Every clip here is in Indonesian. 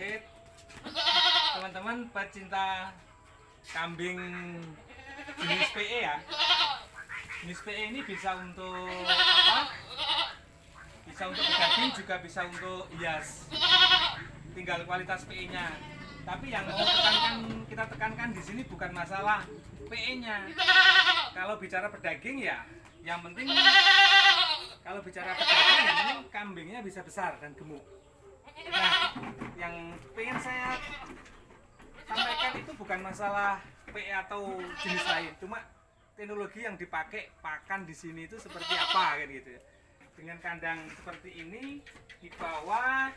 update teman-teman pecinta kambing jenis PE ya. Jenis PE ini bisa untuk apa? Bisa untuk daging, juga bisa untuk hias. Tinggal kualitas PE-nya. Tapi yang kita tekankan di sini bukan masalah PE-nya. Kalau bicara pedaging ya, yang penting kalau bicara pedaging yang penting kambingnya bisa besar dan gemuk. Nah, yang pengen saya sampaikan itu bukan masalah PE atau jenis lain, cuma teknologi yang dipakai pakan di sini itu seperti apa kan gitu ya. Dengan kandang seperti ini di bawah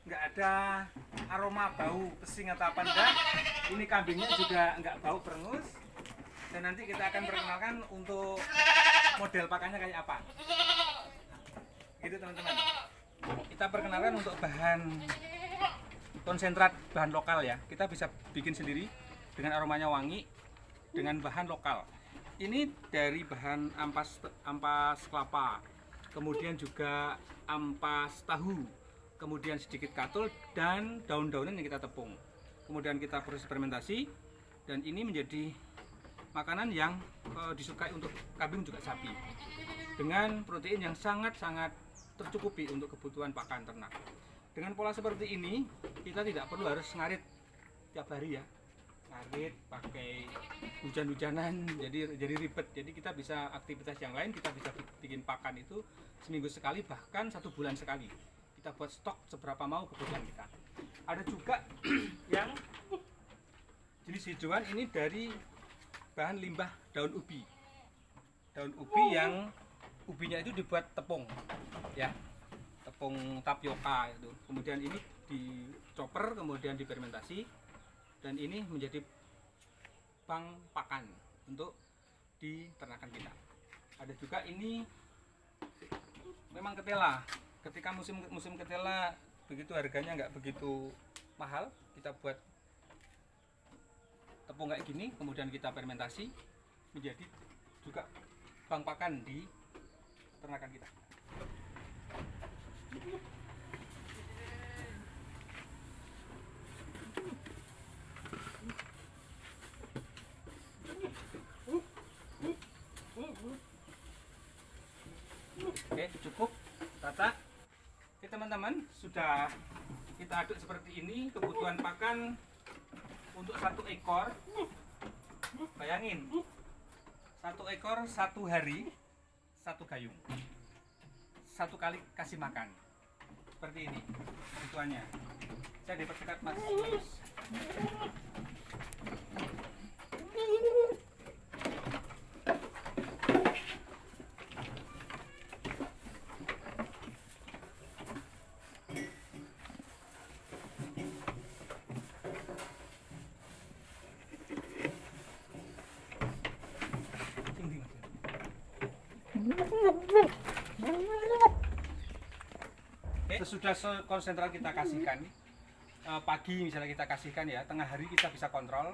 nggak ada aroma bau pesing atau apa enggak. Ini kambingnya juga nggak bau berengus. Dan nanti kita akan perkenalkan untuk model pakannya kayak apa. Gitu teman-teman. Kita perkenalkan untuk bahan konsentrat, bahan lokal ya. Kita bisa bikin sendiri dengan aromanya wangi dengan bahan lokal. Ini dari bahan ampas kelapa, kemudian juga ampas tahu, kemudian sedikit katul dan daun-daunan yang kita tepung. Kemudian kita proses fermentasi dan ini menjadi makanan yang disukai untuk kambing juga sapi. Dengan protein yang sangat-sangat tercukupi untuk kebutuhan pakan ternak. Dengan pola seperti ini, kita tidak perlu harus ngarit tiap hari ya. Ngarit pakai hujan-hujanan jadi ribet. Jadi kita bisa aktivitas yang lain, kita bisa bikin pakan itu seminggu sekali, bahkan 1 bulan sekali. Kita buat stok seberapa mau kebutuhan kita. Ada juga yang jenis hijauan, ini dari bahan limbah daun ubi. Daun ubi yang ubinya itu dibuat tepung ya, tepung tapioka itu. Kemudian ini dicoper, kemudian difermentasi, dan ini menjadi bank pakan untuk di ternakan kita. Ada juga ini memang ketela. Ketika musim ketela begitu harganya nggak begitu mahal, kita buat tepung kayak gini, kemudian kita fermentasi menjadi juga bank pakan di ternakan kita. Oke, cukup tata. Oke teman-teman, sudah kita aduk seperti ini. Kebutuhan pakan untuk 1 ekor, bayangin 1 ekor 1 hari 1 gayung, 1 kali kasih makan seperti ini kebutuhannya. Saya dipercepat mas. Sesudah konsentrat kita kasihkan, pagi misalnya kita kasihkan ya, tengah hari kita bisa kontrol.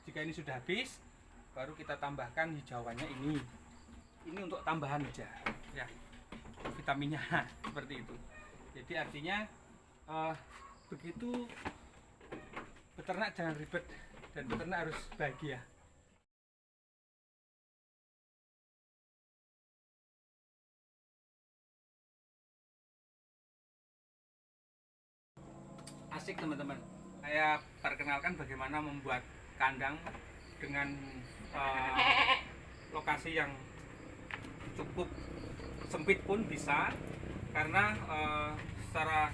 Jika ini sudah habis, baru kita tambahkan hijauannya ini. Ini untuk tambahan aja ya, vitaminnya seperti itu. Jadi artinya begitu beternak jangan ribet, dan beternak harus bahagia. Asik teman-teman, saya perkenalkan bagaimana membuat kandang dengan lokasi yang cukup sempit pun bisa, karena secara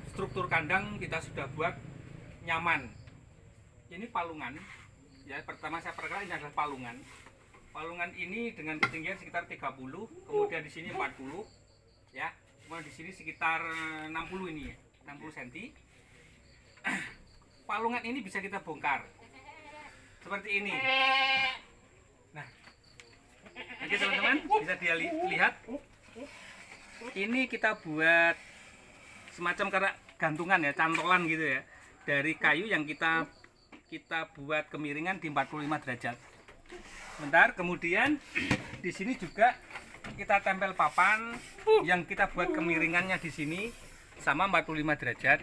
struktur kandang kita sudah buat nyaman. Ini palungan ya, pertama saya perkenalkan ini adalah palungan. Palungan ini dengan ketinggian sekitar 30, kemudian di sini 40 ya, kemudian di sini sekitar 60 ini ya. 60 cm. Palungan ini bisa kita bongkar seperti ini. Nah, oke teman-teman, bisa dilihat. Ini kita buat semacam kayak gantungan ya, cantolan gitu ya, dari kayu yang kita buat kemiringan di 45 derajat. Bentar, kemudian di sini juga kita tempel papan yang kita buat kemiringannya di sini sama 45 derajat.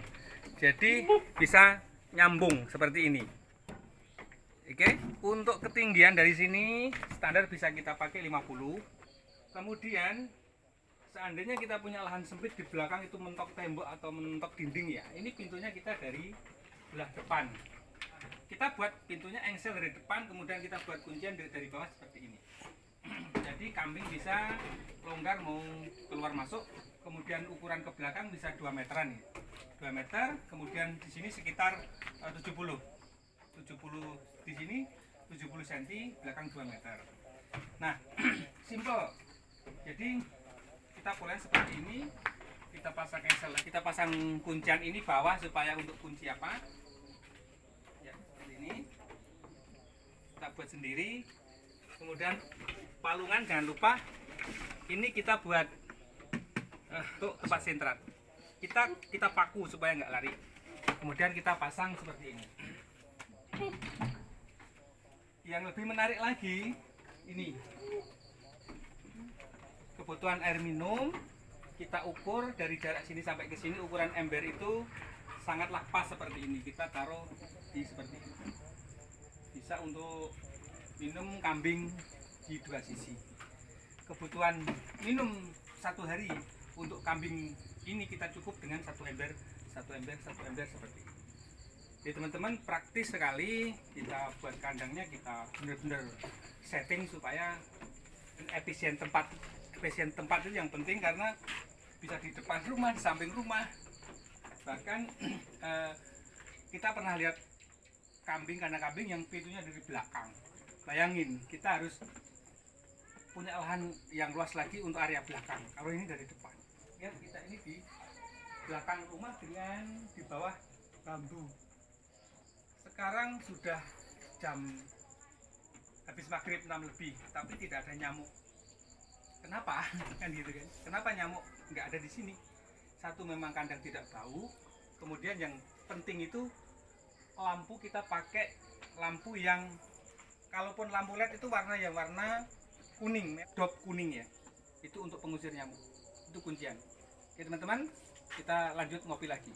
Jadi bisa nyambung seperti ini. Oke, untuk ketinggian dari sini standar bisa kita pakai 50. Kemudian seandainya kita punya lahan sempit di belakang itu mentok tembok atau mentok dinding ya, ini pintunya kita dari belah depan. Kita buat pintunya engsel dari depan, kemudian kita buat kuncian dari bawah seperti ini. Jadi kambing bisa longgar mau keluar masuk. Kemudian ukuran ke belakang bisa 2 meteran ya. 2 meter, kemudian di sini sekitar 70 di sini 70 cm, belakang 2 meter. Nah, simple. Jadi kita mulai seperti ini, kita pasang engsel, kita pasang kuncian ini bawah supaya untuk kunci apa? Ya, seperti ini. Kita buat sendiri. Kemudian palungan jangan lupa ini kita buat untuk tempat sentrat. Kita paku supaya nggak lari. Kemudian kita pasang seperti ini. Yang lebih menarik lagi ini kebutuhan air minum. Kita ukur dari jarak sini sampai ke sini, ukuran ember itu sangatlah pas seperti ini. Kita taruh di seperti ini. Bisa untuk minum kambing di 2 sisi. Kebutuhan minum 1 hari untuk kambing ini kita cukup dengan 1 ember seperti ini. Jadi teman-teman praktis sekali, kita buat kandangnya kita benar-benar setting supaya efisien tempat itu yang penting, karena bisa di depan rumah, di samping rumah. Bahkan kita pernah lihat kandang kambing yang pintunya dari belakang. Bayangin, kita harus punya lahan yang luas lagi untuk area belakang. Kalau ini dari depan, ya kita ini di belakang rumah dengan di bawah bambu. Sekarang sudah jam habis maghrib 6 lebih, tapi tidak ada nyamuk. Kenapa? Kan gitu kan? Kenapa nyamuk nggak ada di sini? Satu, memang kandang tidak bau. Kemudian yang penting itu lampu, kita pakai lampu yang, kalaupun lampu LED itu warna yang warna kuning, dop kuning ya. Itu untuk pengusir nyamuk. Itu kuncian. Oke teman-teman, kita lanjut ngopi lagi.